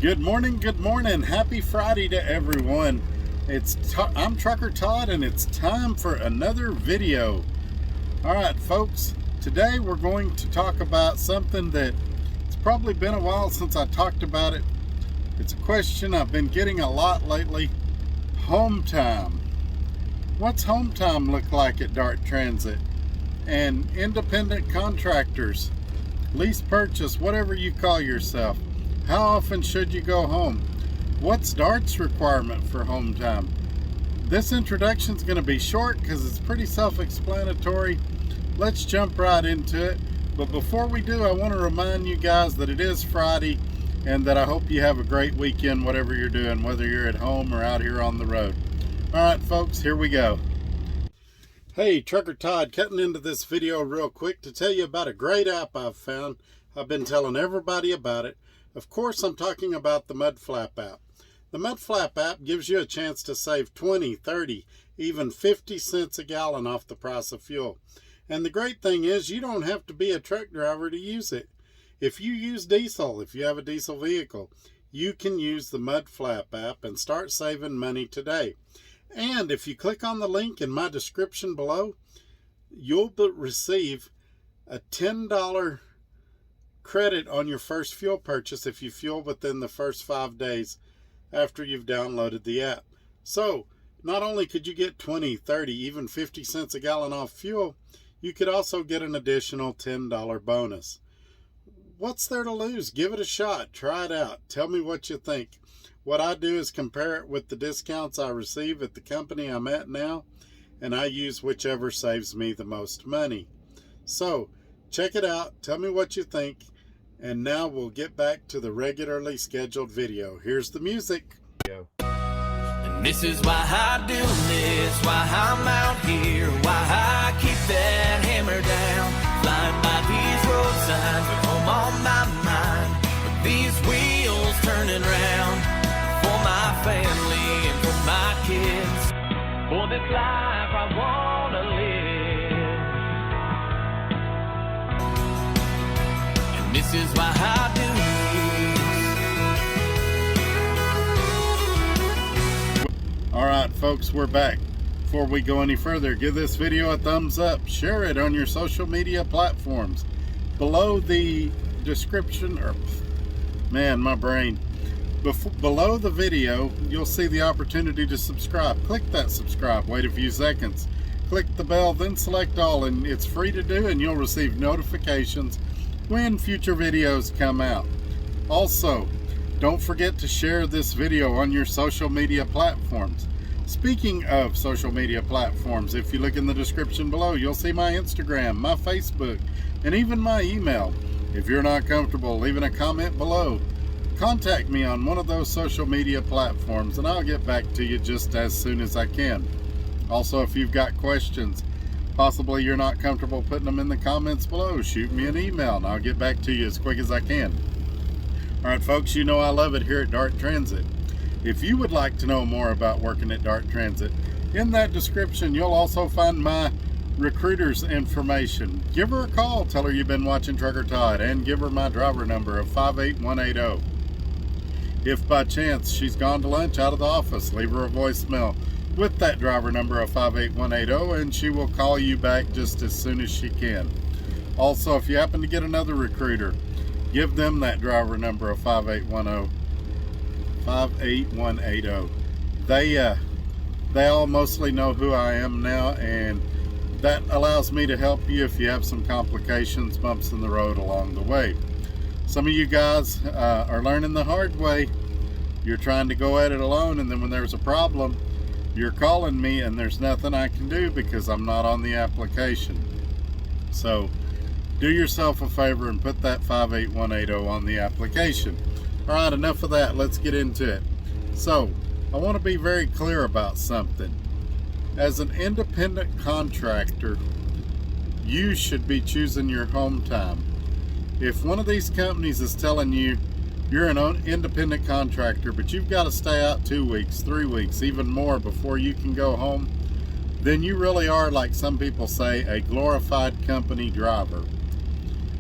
Good morning, happy Friday to everyone. I'm Trucker Todd and it's time for another video. Alright folks, today we're going to talk about something that it's probably been a while since I talked about it. It's a question I've been getting a lot lately. Hometime. What's Hometime look like at Dart Transit? And independent contractors, lease purchase, whatever you call yourself. How often should you go home? What's Dart's requirement for home time? This introduction is going to be short because it's pretty self-explanatory. Let's jump right into it. But before we do, I want to remind you guys that it is Friday and that I hope you have a great weekend, whatever you're doing, whether you're at home or out here on the road. All right, folks, here we go. Hey, Trucker Todd, cutting into this video real quick to tell you about a great app I've found. I've been telling everybody about it. Of course, I'm talking about the Mudflap app. The Mudflap app gives you a chance to save 20, 30, even 50 cents a gallon off the price of fuel. And the great thing is you don't have to be a truck driver to use it. If you use diesel, if you have a diesel vehicle, you can use the Mudflap app and start saving money today. And if you click on the link in my description below, you'll receive a $10 credit on your first fuel purchase if you fuel within the first 5 days after you've downloaded the app. So not only could you get 20, 30, even 50 cents a gallon off fuel, you could also get an additional $10 bonus. What's there to lose? Give it a shot. Try it out. Tell me what you think. What I do is compare it with the discounts I receive at the company I'm at now, and I use whichever saves me the most money. So check it out. Tell me what you think. And now we'll get back to the regularly scheduled video. Here's the music. And this is why I do this, why I'm out here, why I keep that hammer down. Flying by these road signs with home on my mind, with these wheels turning round for my family and for my kids, for this life I wanna live. This is why I do this. All right, folks, we're back. Before we go any further, give this video a thumbs up. Share it on your social media platforms. Below the description, or man, my brain. Below the video, you'll see the opportunity to subscribe. Click that subscribe. Wait a few seconds. Click the bell, then select all, and it's free to do, and you'll receive notifications when future videos come out. Also, don't forget to share this video on your social media platforms. Speaking of social media platforms, if you look in the description below, you'll see my Instagram, my Facebook, and even my email. If you're not comfortable leaving a comment below, contact me on one of those social media platforms and I'll get back to you just as soon as I can. Also, if you've got questions, possibly you're not comfortable putting them in the comments below, shoot me an email and I'll get back to you as quick as I can. Alright folks, you know I love it here at Dart Transit. If you would like to know more about working at Dart Transit, in that description you'll also find my recruiter's information. Give her a call, tell her you've been watching Trucker Todd, and give her my driver number of 58180. If by chance she's gone to lunch out of the office, leave her a voicemail with that driver number of 58180 and she will call you back just as soon as she can. Also, if you happen to get another recruiter, give them that driver number of 58180. They all mostly know who I am now, and that allows me to help you if you have some complications, bumps in the road along the way. Some of you guys are learning the hard way. You're trying to go at it alone, and then when there's a problem, you're calling me and there's nothing I can do because I'm not on the application. So do yourself a favor and put that 58180 on the application. All right, enough of that. Let's get into it. So I want to be very clear about something. As an independent contractor, you should be choosing your home time. If one of these companies is telling you you're an independent contractor, but you've got to stay out 2 weeks, 3 weeks, even more before you can go home, then you really are, like some people say, a glorified company driver.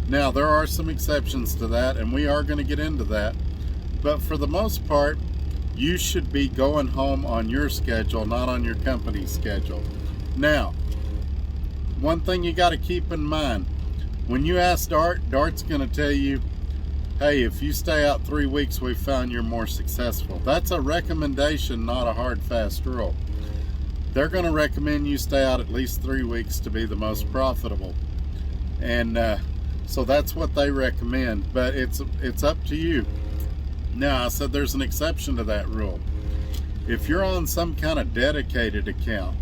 Now, there are some exceptions to that, and we are going to get into that. But for the most part, you should be going home on your schedule, not on your company's schedule. Now, one thing you got to keep in mind, when you ask Dart's going to tell you, hey, if you stay out 3 weeks, we found you're more successful. That's a recommendation, not a hard, fast rule. They're going to recommend you stay out at least 3 weeks to be the most profitable. And so that's what they recommend, but it's up to you. Now, I said there's an exception to that rule. If you're on some kind of dedicated account,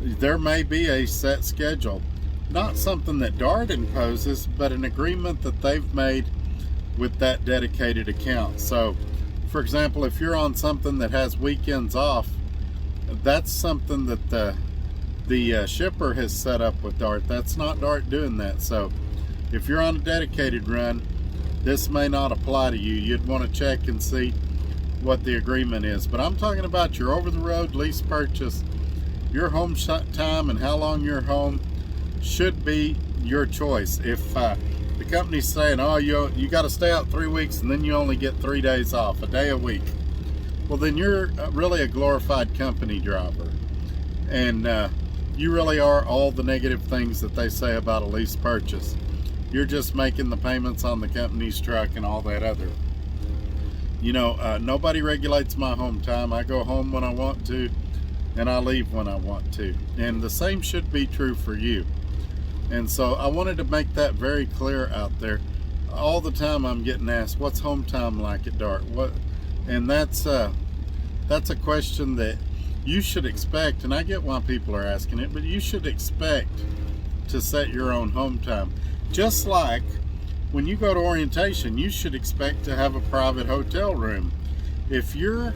there may be a set schedule. Not something that Dart imposes, but an agreement that they've made with that dedicated account. So, for example, if you're on something that has weekends off, that's something that the shipper has set up with Dart. That's not Dart doing that. So, if you're on a dedicated run, this may not apply to you. You'd want to check and see what the agreement is. But I'm talking about your over-the-road lease purchase. Your home time and how long you're home should be your choice. If the company's saying, oh, you got to stay out 3 weeks and then you only get 3 days off, a day a week, well, then you're really a glorified company driver. And you really are all the negative things that they say about a lease purchase. You're just making the payments on the company's truck and all that other. You know, nobody regulates my home time. I go home when I want to, and I leave when I want to. And the same should be true for you. And so I wanted to make that very clear out there. All the time I'm getting asked, what's home time like at Dart? And that's a question that you should expect, and I get why people are asking it, but you should expect to set your own home time. Just like when you go to orientation, you should expect to have a private hotel room. If you're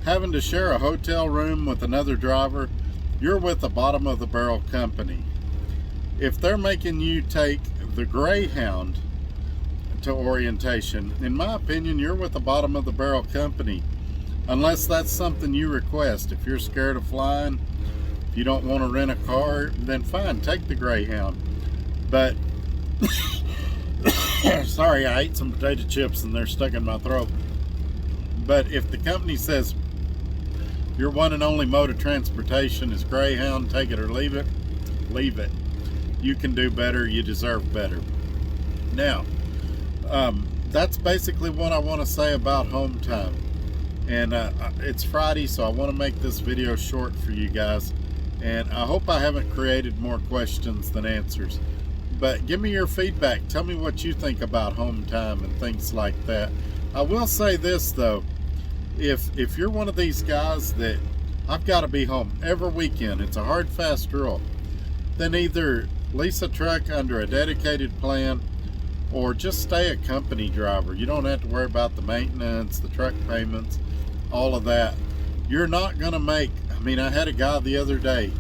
having to share a hotel room with another driver, you're with a bottom of the barrel company. If they're making you take the Greyhound to orientation, in my opinion, you're with a bottom of the barrel company. Unless that's something you request. If you're scared of flying, if you don't want to rent a car, then fine, take the Greyhound. But sorry, I ate some potato chips and they're stuck in my throat. But if the company says your one and only mode of transportation is Greyhound, take it or leave it, leave it. You can do better, you deserve better. Now, that's basically what I want to say about home time. And it's Friday, so I want to make this video short for you guys. And I hope I haven't created more questions than answers. But give me your feedback. Tell me what you think about home time and things like that. I will say this though, if you're one of these guys that I've got to be home every weekend, it's a hard, fast rule, then either lease a truck under a dedicated plan or just stay a company driver. You don't have to worry about the maintenance, the truck payments, all of that. You're not going to make, I had a guy the other day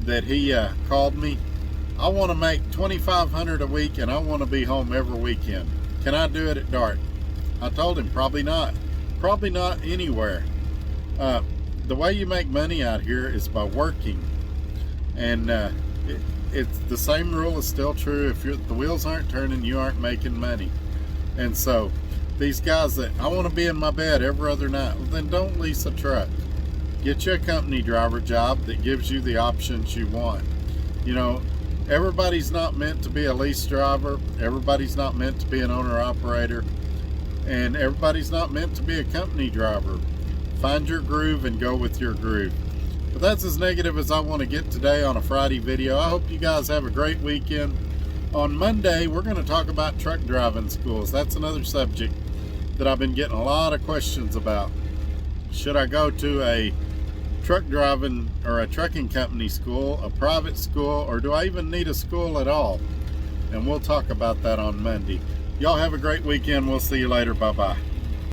that he called me. I want to make $2,500 a week and I want to be home every weekend. Can I do it at Dart? I told him probably not. Probably not anywhere. The way you make money out here is by working. And it's the same rule is still true. If the wheels aren't turning, you aren't making money. And so these guys that I want to be in my bed every other night, well, then don't lease a truck. Get you a company driver job that gives you the options you want. You know, everybody's not meant to be a lease driver. Everybody's not meant to be an owner-operator. And everybody's not meant to be a company driver. Find your groove and go with your groove. But that's as negative as I want to get today on a Friday video. I hope you guys have a great weekend. On Monday, we're going to talk about truck driving schools. That's another subject that I've been getting a lot of questions about. Should I go to a truck driving or a trucking company school, a private school, or do I even need a school at all? And we'll talk about that on Monday. Y'all have a great weekend. We'll see you later. Bye-bye.